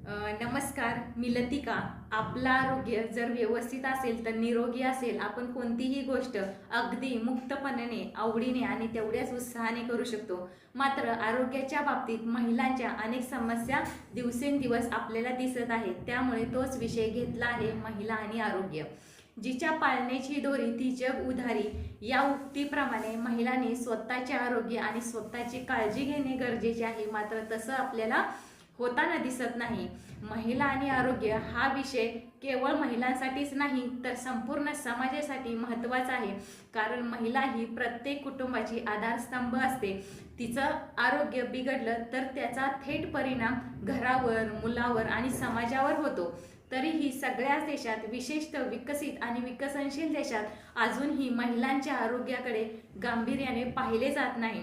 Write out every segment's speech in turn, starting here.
नमस्कार, मी लतिका. आपलं आरोग्य जर व्यवस्थित असेल तर निरोगी असेल, आपण कोणतीही गोष्ट अगदी मुक्तपणाने, आवडीने आणि तेवढ्याच उत्साहाने करू शकतो. मात्र आरोग्याच्या बाबतीत महिलांच्या अनेक समस्या दिवसेंदिवस आपल्याला दिसत आहेत. त्यामुळे तोच विषय घेतला आहे, महिला आणि आरोग्य. जिच्या पाळण्याची दोरी ती जग उधारी, या उक्तीप्रमाणे महिलांनी स्वतःचे आरोग्य आणि स्वतःची काळजी घेणे गरजेचे आहे. मात्र तसं आपल्याला होताना दिसत नाही. महिला आणि आरोग्य हा विषय केवळ महिलांसाठीच नाही तर संपूर्ण समाजासाठी महत्त्वाचा आहे. कारण महिला ही प्रत्येक कुटुंबाची आधारस्तंभ असते. तिचं आरोग्य बिघडलं तर त्याचा थेट परिणाम घरावर, मुलावर आणि समाजावर होतो. तरीही सगळ्याच देशात, विशेषतः विकसित आणि विकसनशील देशात, अजूनही महिलांच्या आरोग्याकडे गांभीर्याने पाहिले जात नाही.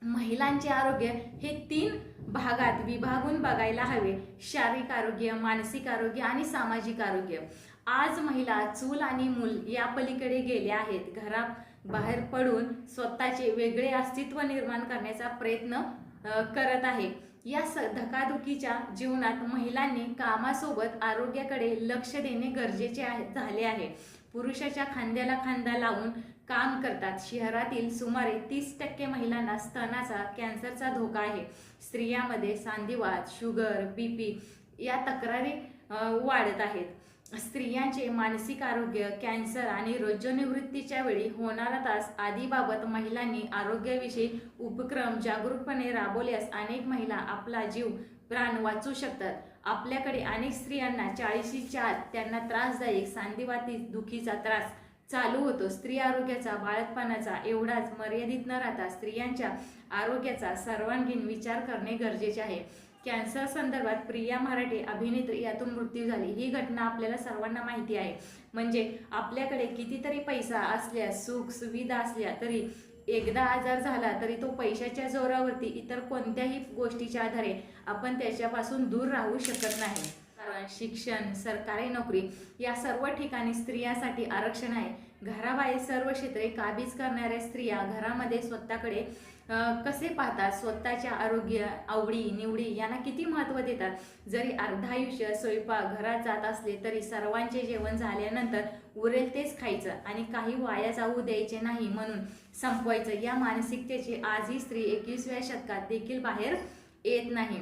महिलांचे आरोग्य हे 3 भागात विभागून बघायला हवे: शारीरिक आरोग्य, मानसिक आरोग्य आणि सामाजिक आरोग्य. आज महिला चूल आणि मूल या पलीकडे गेल्या आहेत. घरात बाहेर पडून स्वतःचे वेगळे अस्तित्व निर्माण करण्याचा प्रयत्न करत आहे. या धकाधकीच्या जीवनात महिलांनी कामासोबत आरोग्याकडे लक्ष देणे गरजेचे झाले आहे. पुरुषाच्या खांद्याला खांदा लावून काम करतात. शहरातील सुमारे 30% महिलांना स्तनाचा कॅन्सरचा धोका आहे. स्त्रियांमध्ये सांधिवात, शुगर, बीपी या तक्रारी वाढत आहेत. स्त्रियांचे मानसिक आरोग्य, कॅन्सर आणि रोजनिवृत्तीच्या वेळी होणारा त्रास आदीबाबत महिलांनी आरोग्याविषयी उपक्रम जागरूकपणे राबवल्यास अनेक महिला आपला जीव प्राण वाचू शकतात. आपल्याकडे अनेक स्त्रियांना 40च्या आत त्यांना त्रासदायक सांधिवाती दुखीचा त्रास चालू होतो. स्त्री आरोग्याचा, बाळंतपणाचा एवढाच मर्यादित न राहता स्त्रियांच्या आरोग्याचा सर्वांगीण विचार करणे गरजेचे आहे. कॅन्सर संदर्भात प्रिया मराठे अभिनेत्री यातून मृत्यू झाली. ही घटना आपल्याला सर्वांना माहिती आहे. म्हणजे आपल्याकडे कितीतरी पैसा असल्या, सुख सुविधा असल्या तरी एकदा आजार झाला तरी तो पैशाच्या जोरावरती इतर कोणत्याही गोष्टीच्या आधारे आपण त्याच्यापासून दूर राहू शकत नाही. कारण शिक्षण, सरकारी नोकरी या सर्व ठिकाणी स्त्रियांसाठी आरक्षण आहे. घराबाहेर सर्व क्षेत्रे काबीज करणाऱ्या स्त्रिया घरामध्ये स्वतःकडे कसे पाहतात, स्वतःच्या आरोग्य, आवडी निवडी यांना किती महत्त्व देतात. जरी अर्धा आयुष्य स्वयंपाक घरात जात असले तरी सर्वांचे जेवण झाल्यानंतर उरेल तेच खायचं आणि काही वाया जाऊ द्यायचे नाही म्हणून संपवायचं, या मानसिकतेची आजही स्त्री 21व्या शतकात देखील बाहेर येत नाही.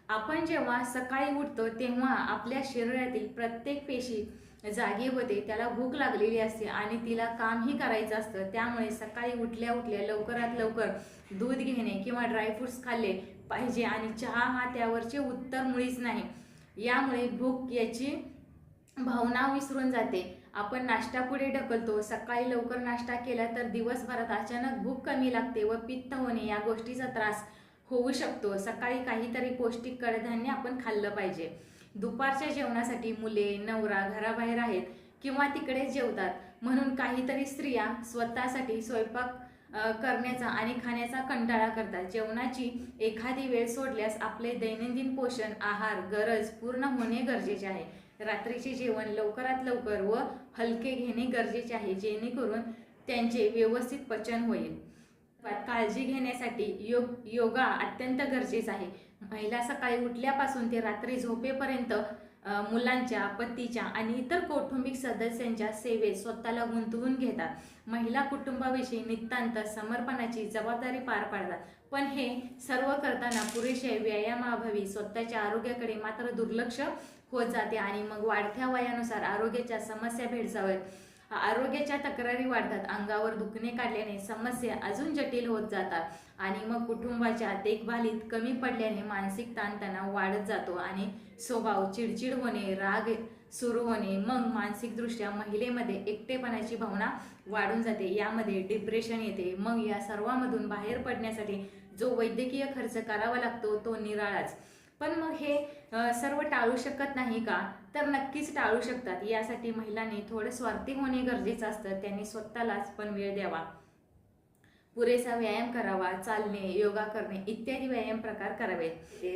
आपण जेव्हा सकाळी उठतो तेव्हा आपल्या शरीरातील प्रत्येक पेशी जागी होते. त्याला भूक लागलेली असते आणि तिला कामही करायचं असतं. त्यामुळे सकाळी उठल्या उठल्या लवकरात लवकर दूध घेणे किंवा ड्रायफ्रुट्स खाल्ले पाहिजे आणि चहा हा त्यावरचे उत्तर मुळीच नाही. यामुळे भूक याची भावना विसरून जाते. आपण नाश्ता पुढे ढकलतो. सकाळी लवकर नाश्ता केला तर दिवसभरात अचानक भूक कमी लागते व पित्त होणे या गोष्टीचा त्रास होऊ शकतो. सकाळी काहीतरी पौष्टिक कडधान्य आपण खाल्लं पाहिजे. दुपारच्या जेवणासाठी मुले, नवरा घराबाहेर आहेत किंवा तिकडे जेवतात म्हणून काहीतरी स्त्रिया स्वतःसाठी स्वयंपाक करण्याचा आणि खाण्याचा कंटाळा करतात. जेवणाची एखादी वेळ सोडल्यास आपले दैनंदिन पोषण आहार गरज पूर्ण होणे गरजेचे आहे. रात्रीचे जेवण लवकरात लवकर व हलके घेणे गरजेचे आहे जेणेकरून त्यांचे व्यवस्थित पचन होईल. काळजी घेण्यासाठी योगा अत्यंत गरजेचा आहे. महिला सकाळी उठल्यापासून ते रात्री झोपेपर्यंत मुलांच्या, पतीच्या आणि इतर कौटुंबिक सदस्यांच्या सेवेत स्वतःला गुंतवून घेतात. महिला कुटुंबाविषयी नितांत समर्पणाची जबाबदारी पार पाडतात. पण हे सर्व करताना पुरेशा व्यायामाअभावी स्वतःच्या आरोग्याकडे मात्र दुर्लक्ष होत जाते आणि मग वाढत्या वयानुसार आरोग्याच्या समस्या भेडसावत. आरोग्याच्या तक्रारी वाढतात. अंगावर दुखणे काढल्याने समस्या अजून जटिल होत जातात आणि मग कुटुंबाच्या देखभालीत कमी पडल्याने मानसिक ताणतणाव वाढत जातो आणि स्वभाव चिडचिड होणे, राग सुरू होणे, मग मानसिकदृष्ट्या महिलेमध्ये एकटेपणाची भावना वाढून जाते. यामध्ये डिप्रेशन येते. मग या सर्वांमधून बाहेर पडण्यासाठी जो वैद्यकीय खर्च करावा लागतो तो निराळाच. पण मग हे सर्व टाळू शकत नाही का? तर नक्कीच टाळू शकतात. यासाठी महिलांनी थोडं स्वार्थी होणे गरजेचं असतं. त्यांनी स्वतःलाच पण वेळ द्यावा, पुरेसा व्यायाम करावा, चालणे, योगा करणे इत्यादी व्यायाम प्रकार करावेत.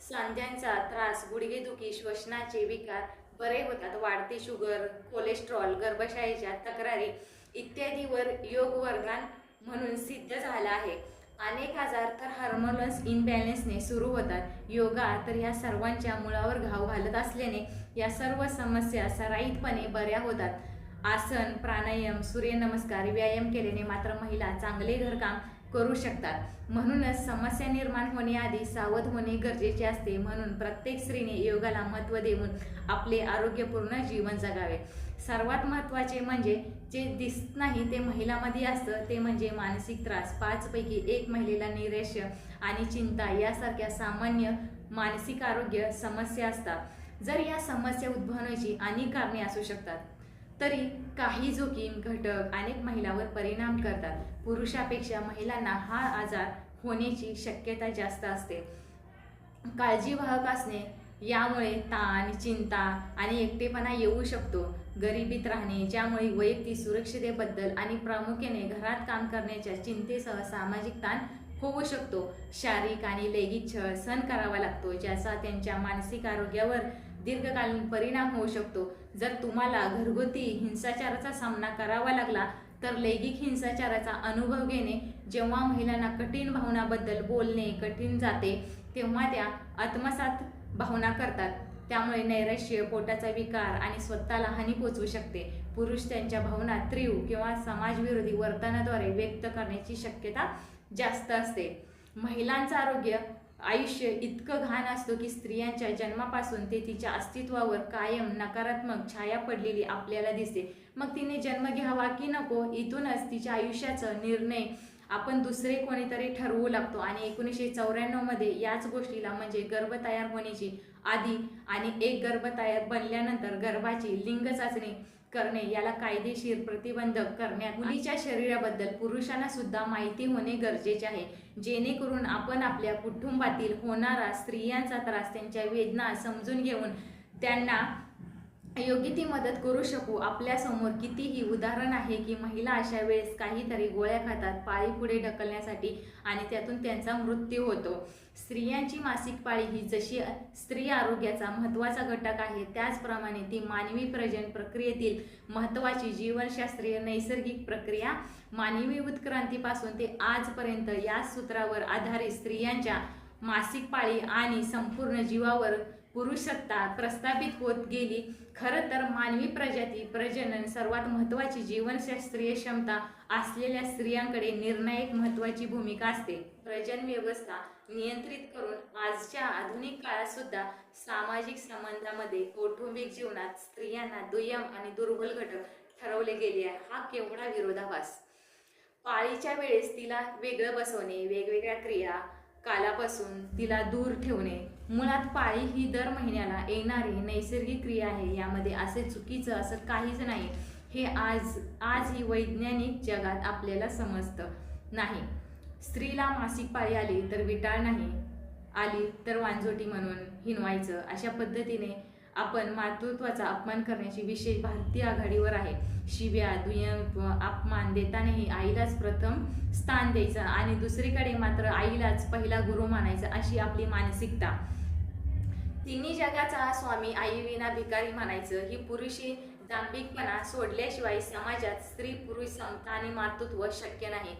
सांध्यांचा त्रास, गुडघेदुखी, श्वसनाचे विकार बरे होतात. वाढते शुगर, कोलेस्ट्रॉल, गर्भाशयाच्या तक्रारी इत्यादीवर योग वरदान म्हणून सिद्ध झाला आहे. अनेक आजार तर हार्मोनल्स इनबॅलेन्सने सुरू होतात. योगा तर या सर्वांच्या मुळावर घाव घालत असल्याने या सर्व समस्या सराईतपणे बऱ्या होतात. आसन, प्राणायाम, सूर्यनमस्कार, व्यायाम केल्याने मात्र महिला चांगले घरकाम करू शकतात. म्हणूनच समस्या निर्माण होण्याआधी सावध होणे गरजेचे असते. म्हणून प्रत्येक स्त्रीने योगाला महत्त्व देऊन आपले आरोग्यपूर्ण जीवन जगावे. सर्वात महत्त्वाचे म्हणजे जे दिसत नाही ते महिलांमध्ये असतं, ते म्हणजे मानसिक त्रास. 5 पैकी 1 महिलेला नैराश्य आणि चिंता यासारख्या सामान्य मानसिक आरोग्य समस्या असतात. जर या समस्या उद्भवण्याची अनेक कारणे असू शकतात, तरी काही जोखीम घटक अनेक महिलांवर परिणाम करतात. पुरुषापेक्षा महिलांना हा आजार होण्याची शक्यता जास्त असते. काळजीवाहक असणे, यामुळे ताण, चिंता आणि एकटेपणा येऊ शकतो. गरिबीत राहणे, ज्यामुळे वैयक्तिक सुरक्षिततेबद्दल आणि प्रामुख्याने घरात काम करण्याच्या चिंतेसह सामाजिक ताण होऊ शकतो. शारीरिक आणि लैंगिक छळ सहन करावा लागतो, ज्याचा त्यांच्या मानसिक आरोग्यावर दीर्घकालीन परिणाम होऊ शकतो. जर तुम्हाला घरगुती हिंसाचाराचा सामना करावा लागला तर लैंगिक हिंसाचाराचा अनुभव घेणे, जेव्हा महिलांना कठीण भावनाबद्दल बोलणे कठीण जाते, तेव्हा त्या आत्मसात भावना करतात. त्यामुळे नैराश्य, पोटाचा विकार आणि स्वतःला हानी पोचवू शकते. पुरुष त्यांच्या भावना तीव्र किंवा समाजविरोधी वर्तनाद्वारे व्यक्त करण्याची शक्यता जास्त असते. महिलांचं आयुष्य इतकं घाण असतो की स्त्रियांच्या जन्मापासून ते तिच्या अस्तित्वावर कायम नकारात्मक छाया पडलेली आपल्याला दिसते. मग तिने जन्म घ्यावा की नको, इथूनच तिच्या आयुष्याचा निर्णय आपण दुसरे कोणीतरी ठरवू लागतो. आणि 1994 मध्ये याच गोष्टीला म्हणजे गर्भ तयार होण्याची आधी आणि एक गर्भ तयार बनल्यानंतर गर्भाची लिंग चाचणी करणे याला कायदेशीर प्रतिबंधक करण्यात. मुलीच्या शरीराबद्दल पुरुषांना सुद्धा माहिती होणे गरजेचे आहे, जेणेकरून आपण आपल्या कुटुंबातील होणारा स्त्रियांचा त्रास, त्यांच्या वेदना समजून घेऊन त्यांना योग्य ती मदत करू शकू. आपल्यासमोर कितीही उदाहरण आहे की महिला अशा वेळेस काहीतरी गोळ्या खातात पाळी पुढे ढकलण्यासाठी आणि त्यातून त्यांचा मृत्यू होतो. स्त्रियांची मासिक पाळी ही जशी स्त्री आरोग्याचा महत्त्वाचा घटक आहे, त्याचप्रमाणे ती मानवी प्रजनन प्रक्रियेतील महत्त्वाची जीवशास्त्रीय नैसर्गिक प्रक्रिया. मानवी उत्क्रांतीपासून ते आजपर्यंत या सूत्रावर आधारित स्त्रियांच्या मासिक पाळी आणि संपूर्ण जीवावर पुरुषसत्ता प्रस्थापित होत गेली. खरं तर मानवी प्रजाती प्रजनन सर्वात महत्त्वाची जीवनशास्त्रीय क्षमता असलेल्या स्त्रियांकडे निर्णायक महत्त्वाची भूमिका असते. प्रजनन व्यवस्था नियंत्रित करून आजच्या आधुनिक काळात सुद्धा सामाजिक संबंधामध्ये, कौटुंबिक जीवनात स्त्रियांना दुय्यम आणि दुर्बल घटक ठरवले गेले आहे. हा केवढा विरोधाभास. पाळीच्या वेळेस तिला वेगळं बसवणे, वेगवेगळ्या क्रिया कालापासून तिला दूर ठेवणे. मुळात पाळी ही दर महिन्याला येणारी नैसर्गिक क्रिया आहे. यामध्ये असे चुकीचं असं काहीच नाही. हे आजही वैज्ञानिक जगात आपल्याला समजतं नाही. स्त्रीला मासिक पाळी आली तर विटाळ नाही, आली तर वांजोटी म्हणून हिणवायचं, अशा पद्धतीने आपण मातृत्वाचा अपमान करण्याची विशेष भारतीय आघाडीवर आहे. शिव्या, दुय्यम अपमान देतानाही आईलाच प्रथम स्थान द्यायचं आणि दुसरीकडे मात्र आईलाच पहिला गुरु मानायचा, अशी आपली मानसिकता. तिन्ही जगाचा स्वामी आईविना भिकारी म्हणायचं, ही पुरुषी दांभिकपणा सोडल्याशिवाय समाजात स्त्री पुरुष समता आणि मातृत्व शक्य नाही.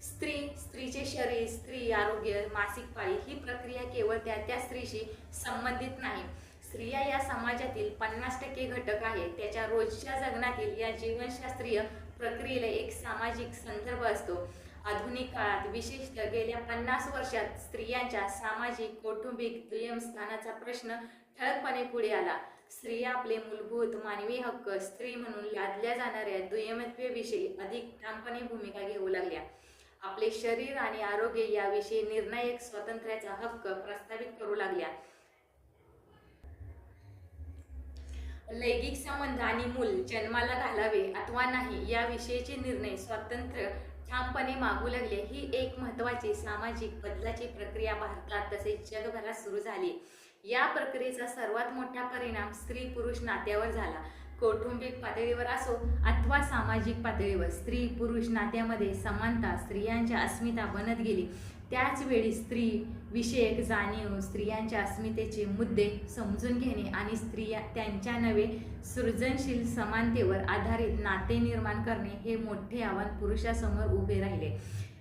स्त्रीचे शरीर, स्त्री आरोग्य, मासिक पाळी ही प्रक्रिया केवळ त्या स्त्रीशी संबंधित नाही. स्त्रिया या समाजातील 50% घटक आहे. त्याच्या रोजच्या जगण्यातील या जीवनशास्त्रीय प्रक्रियेला एक सामाजिक संदर्भ असतो. आधुनिक काळात, विशेषतः गेल्या 50 वर्षात, स्त्रियांच्या सामाजिक, कौटुंबिक दुय्यम स्थानाचा प्रश्न ठळकपणे पुढे आला. स्त्रिया आपले मूलभूत मानवी हक्क, स्त्री म्हणून लादल्या जाणाऱ्या दुय्यमत्वेविषयी अधिक ठामपणे भूमिका घेऊ लागल्या. आपले शरीर आणि आरोग्य याविषयी निर्णायक स्वातंत्र्याचा हक्क प्रस्थापित करू लागल्या. लैंगिक संबंध आणि मूल जन्माला घालावे अथवा नाही याविषयीचे निर्णय स्वातंत्र्य ठामपणे मागू लागले. ही एक महत्त्वाची सामाजिक बदलाची प्रक्रिया भारतात तसेच जगभरात सुरू झाली. या प्रक्रियेचा सर्वात मोठा परिणाम स्त्री पुरुष नात्यावर झाला. कौटुंबिक पातळीवर असो अथवा सामाजिक पातळीवर स्त्री पुरुष नात्यामध्ये समानता स्त्रियांच्या अस्मिता बनत गेली. त्याच वेळी स्त्री विषयक जाणीव, स्त्रियांच्या अस्मितेचे मुद्दे समजून घेणे आणि स्त्रिया त्यांच्या नवे सृजनशील समानतेवर आधारित नाते निर्माण करणे हे मोठे आव्हान पुरुषासमोर उभे राहिले.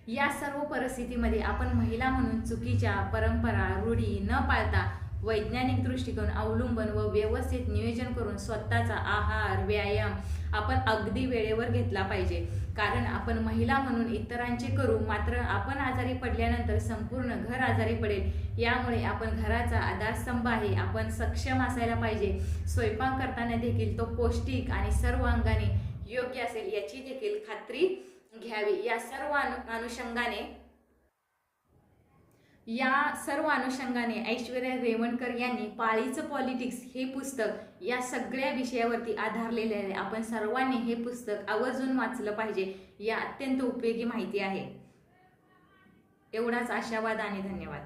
या सर्व परिस्थितीमध्ये आपण महिला म्हणून चुकीच्या परंपरा रूढी न पाळता वैज्ञानिक दृष्टिकोन अवलंबन व व्यवस्थित नियोजन करून स्वतःचा आहार व्यायाम आपण अगदी वेळेवर घेतला पाहिजे. कारण आपण महिला म्हणून इतरांचे करू, मात्र आपण आजारी पडल्यानंतर संपूर्ण घर आजारी पडेल. यामुळे आपण घराचा आधारस्तंभ आहे. आपण सक्षम असायला पाहिजे. स्वयंपाक करताना देखील तो पौष्टिक आणि सर्व अंगाने योग्य असेल याची देखील खात्री घ्यावी. या सर्व अनुषंगाने ऐश्वर्या रेवणकर यांनी पाळीचं पॉलिटिक्स हे पुस्तक या सगळ्या विषयावरती आधारलेले आहे. आपण सर्वांनी हे पुस्तक आवर्जून वाचलं पाहिजे. या अत्यंत उपयोगी माहिती आहे. एवढाच आशावाद आणि धन्यवाद.